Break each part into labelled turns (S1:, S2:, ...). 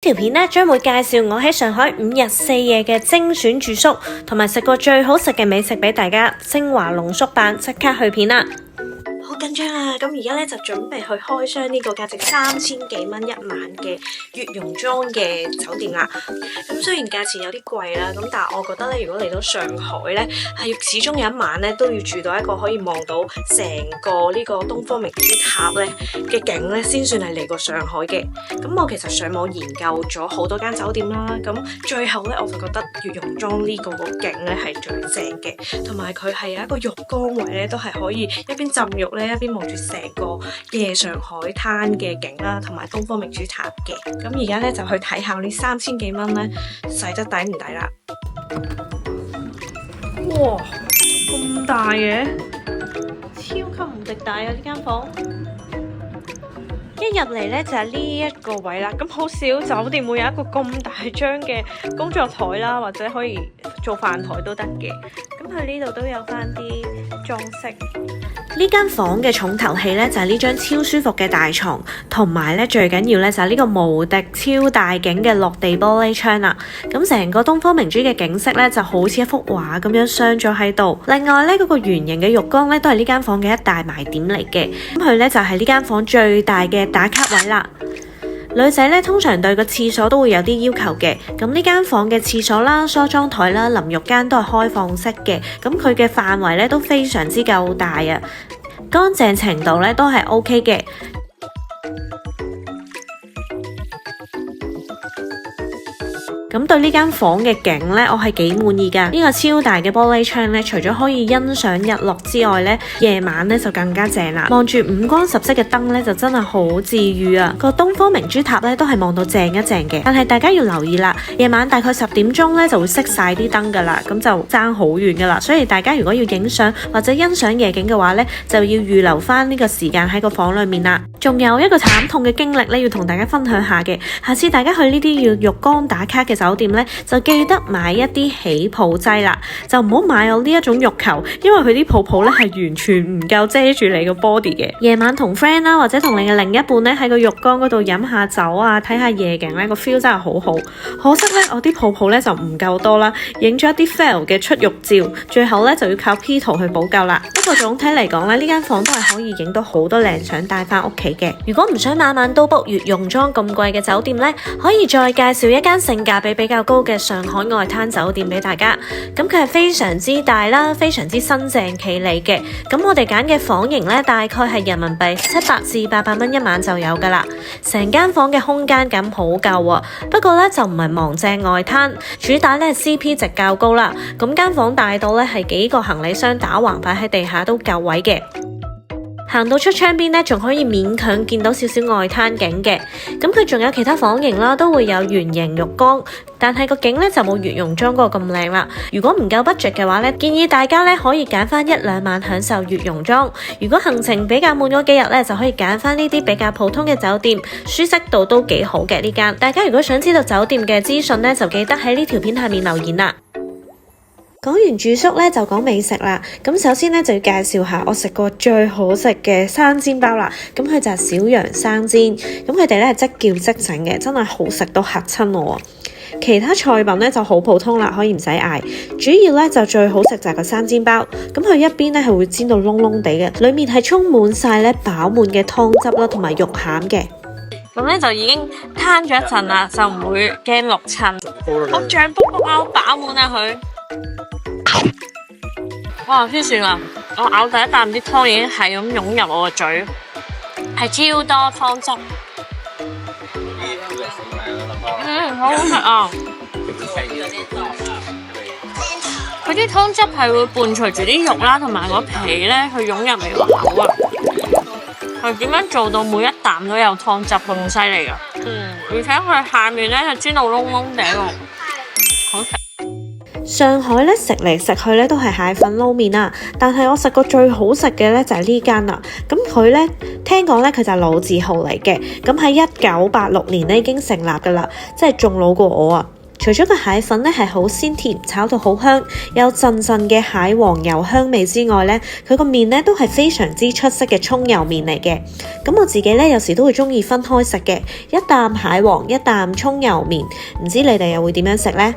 S1: 條片呢，將會介紹我喺上海5日4夜嘅精選住宿，同埋食過最好食嘅美食俾大家，精華濃縮版，即刻去片啦！好緊張啊！咁而家咧就準備去開箱呢個價值3000幾蚊一晚嘅悦榕莊嘅酒店啦。咁雖然價錢有啲貴啦，咁但係我覺得咧，如果嚟到上海咧，係始終有一晚咧都要住到一個可以望到成個呢個東方明珠塔咧嘅景咧，先算係嚟過上海嘅。咁我其實上網研究咗好多間酒店啦，咁最後咧我就覺得悦榕莊呢個景咧係最正嘅，同埋佢係有一個浴缸位咧，都係可以一邊浸浴咧，一邊望住成個夜上海灘嘅景啦，同埋東方明珠塔嘅。咁而家咧就去睇下呢3000幾蚊咧，使得抵唔抵啦？哇，咁大嘅，超級無敵大啊！呢間房一入嚟咧就係呢一個位啦。咁好少酒店會有一個咁大張嘅工作台啦，或者可以做飯台都得嘅。咁佢呢度都有翻啲裝飾。呢間房嘅重頭戲咧就係呢張超舒服嘅大床，同埋咧最緊要咧就係呢個無敵超大景嘅落地玻璃窗啦。咁成個東方明珠嘅景色咧就好似一幅畫咁樣鑲咗喺度。另外咧嗰個圓形嘅浴缸咧都係呢間房嘅一大賣點嚟嘅。咁佢咧就係呢間房最大嘅打卡位啦。女仔咧通常對個廁所都會有啲要求嘅，咁呢間房嘅廁所啦、梳妝台啦、淋浴間都係開放式嘅，咁佢嘅範圍咧都非常之夠大啊，乾淨程度咧都係 OK 嘅。咁對呢間房嘅景呢，我係幾滿意噶。呢個超大嘅玻璃窗呢，除咗可以欣賞日落之外呢，夜晚呢就更加正啦。望住五光十色嘅燈呢，就真係好治愈啊！個東方明珠塔呢，都係望到正一正嘅。但係大家要留意啦，夜晚大概10點鐘呢，就會熄晒啲燈噶啦，咁就爭好遠噶啦。所以大家如果要影相或者欣賞夜景嘅話呢，就要預留翻呢個時間喺個房裏面啦。仲有一個慘痛嘅經歷呢，要同大家分享下嘅。下次大家去呢啲要浴缸打卡嘅酒店呢，就記得買一啲起泡劑啦，就唔好買我呢一種浴球，因為佢啲泡泡呢係完全唔夠遮住你個 body 嘅。夜晚同 friend 啦，或者同你嘅另一半呢，喺個浴缸嗰度飲下酒啊，睇下夜景呢，個 feel 真係好好。可惜呢，我啲泡泡呢就唔夠多啦，影咗一啲 fail 嘅出浴照，最後呢就要靠 P 圖去補救啦。不過總體嚟講呢，呢間房都係可以影到好多靚相帶翻屋企嘅。如果唔想晚晚都 book 悦榕莊咁貴嘅酒店呢，可以再介紹一間性價比較高嘅上海外灘酒店俾大家。咁佢係非常之大啦，非常之新淨企理嘅。咁我哋揀嘅房型呢，大概係人民幣700至800蚊一晚就有噶啦。成間房嘅空間感好夠啊，不過呢，就唔係望正外灘，主打呢 CP 值較高啦。咁間房大到呢，係幾個行李箱打橫擺喺地下都夠位嘅。行到出窗邊呢，仲可以勉強見到少少外灘景嘅。咁佢仲有其他房型啦，都會有圓形浴缸，但係個景呢就冇悦榕莊嗰個咁靚啦。如果唔夠 budget 嘅話呢，建議大家呢可以揀翻1-2晚享受悦榕莊。如果行程比較滿嗰幾日呢，就可以揀翻呢啲比較普通嘅酒店，舒適度都幾好嘅呢間。大家如果想知道酒店嘅資訊呢，就記得喺呢條片下面留言啦。講完住宿咧，就講美食啦。咁首先咧就要介紹下我食過最好食嘅生煎包啦。咁佢就係小楊生煎，咁佢哋咧係即叫即整嘅，真係好食到嚇親我。其他菜品咧就好普通啦，可以唔使嗌。主要咧就最好食就係個生煎包，咁佢一邊咧係會煎到燶燶地嘅，裏面係充滿晒咧飽滿嘅湯汁啦，同埋肉餡嘅。咁咧就已經攤咗一陣啦，就唔會驚淥親。好醬卜卜啊，飽滿啊佢。哇！黐線啊！我咬第一啖啲湯已經係咁湧入我個嘴，係超多湯汁。好好食啊！佢啲湯汁係會伴隨住啲肉啦，同埋個皮咧去湧入你個口啊！係點樣做到每一啖都有湯汁咁犀利㗎？而且佢下面咧就煎到燶燶地喎，好食。上海咧食嚟食去咧都係蟹粉撈麵啦，但係我食過最好食嘅咧就係呢間啦。咁佢咧聽講咧佢就係老字號嚟嘅，咁喺1986年咧已經成立噶啦，即係仲老過我啊。除咗個蟹粉咧係好鮮甜，炒到好香，有陣陣嘅蟹黃油香味之外咧，佢個麵咧都係非常之出色嘅蔥油麵嚟嘅。咁我自己咧有時都會中意分開食嘅，一啖蟹黃，一啖蔥油麵。唔知你哋又會點樣食呢？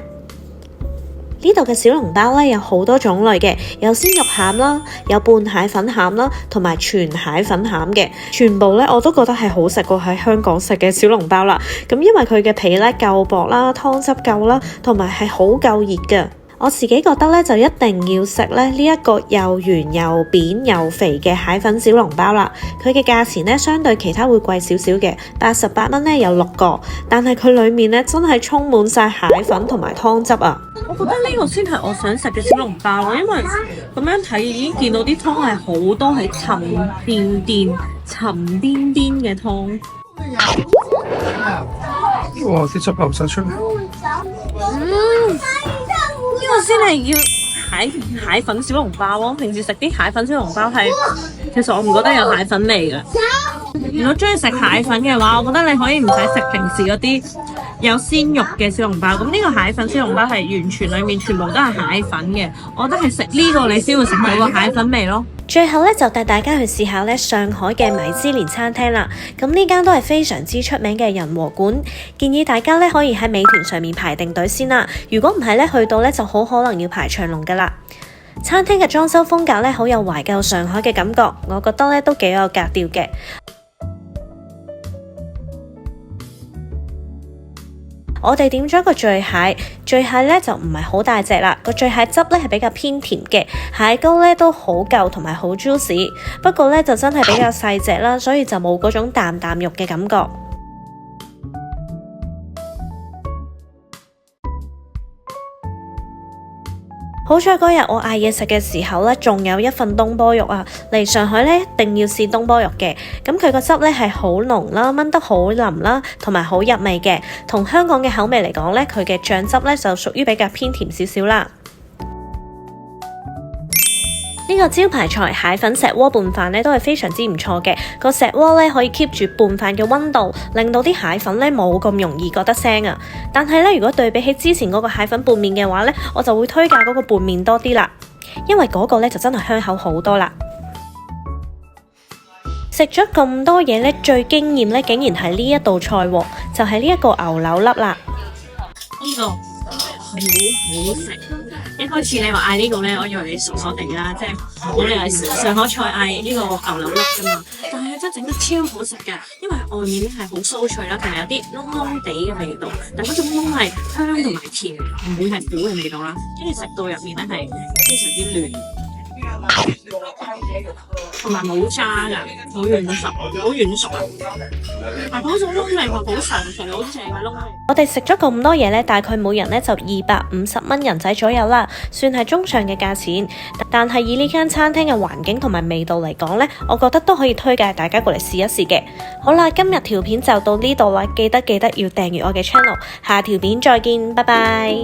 S1: 呢度嘅小籠包咧有好多種類嘅，有鮮肉餡啦，有半蟹粉餡啦，同埋全蟹粉餡嘅，全部咧我都覺得係好食過喺香港食嘅小籠包啦。咁因為佢嘅皮咧夠薄啦，湯汁夠啦，同埋係好夠熱嘅。我自己覺得咧就一定要食咧呢一個又圓又扁又肥嘅蟹粉小籠包啦。佢嘅價錢咧相對其他會貴少少嘅，88蚊咧有6個，但係佢裏面咧真係充滿晒蟹粉同埋湯汁啊！我覺得呢個先係我想食嘅小籠包咯，因為咁樣睇已經見到啲湯係好多係沉甸甸嘅湯。
S2: 哇！啲汁流晒出嚟。
S1: 呢個先係叫蟹粉小籠包咯。平時食啲蟹粉小籠包係，其實我唔覺得有蟹粉味嘅。如果中意食蟹粉嘅話，我覺得你可以唔使食平時嗰啲有鮮肉嘅小籠包。咁呢個蟹粉小籠包係完全裡面全部都係蟹粉嘅，我覺得係食呢個你先會食到個蟹粉味咯。最後咧就帶大家去試下咧上海嘅米芝蓮餐廳啦。咁呢間都係非常之出名嘅人和館，建議大家咧可以喺美團上面排定隊先啦。如果唔係咧，去到咧就好可能要排長龍噶啦。餐廳嘅裝修風格咧好有懷舊上海嘅感覺，我覺得咧都幾有格調嘅。我哋點咗個醉蟹，醉蟹咧就唔係好大隻啦，個醉蟹汁咧係比較偏甜嘅，蟹膏咧都好夠同埋好 juicy， 不過咧就真係比較細隻啦，所以就冇嗰種啖啖肉嘅感覺。好彩嗰日我嗌嘢食嘅時候咧，仲有一份東坡肉啊！嚟上海咧一定要試東坡肉嘅，咁佢個汁咧係好濃啦，炆得好腍啦，同埋好入味嘅。同香港嘅口味嚟講咧，佢嘅醬汁咧就屬於比較偏甜少少啦。呢個招牌菜蟹粉石鍋拌飯咧都係非常之唔錯嘅，個石鍋咧可以 keep 住拌飯嘅溫度，令到啲蟹粉咧冇咁容易覺得腥啊。但係咧如果對比起之前嗰個蟹粉拌麵嘅話咧，我就會推介嗰個拌麵多啲啦，因為嗰個咧就真係香口好多啦。食咗咁多嘢咧，最驚豔咧竟然係呢一道菜喎，就係呢一個牛柳粒啦。呢個好好食。一開始你話嗌呢個咧，我以為你傻傻地啦，即係我哋係上海菜嗌呢個牛柳粒㗎嘛。但係真係整得超好食㗎，因為外面咧係好酥脆啦，同埋有啲燶燶地嘅味道，但嗰種燶係香同埋甜，唔會係苦嘅味道啦。跟住食到入面咧係非常之嫩，同埋冇渣㗎，好軟熟啊！但嗰種燶味係好神奇，好正嘅燶味。我哋食咗咁多嘢咧，大概每人咧就250蚊人仔左右啦，算係中上嘅價錢。但係以呢間餐廳嘅環境同埋味道嚟講咧，我覺得都可以推介大家過嚟試一試嘅。好啦，今日條片就到呢度啦，記得要訂閱我嘅 channel，下條片再見，拜拜。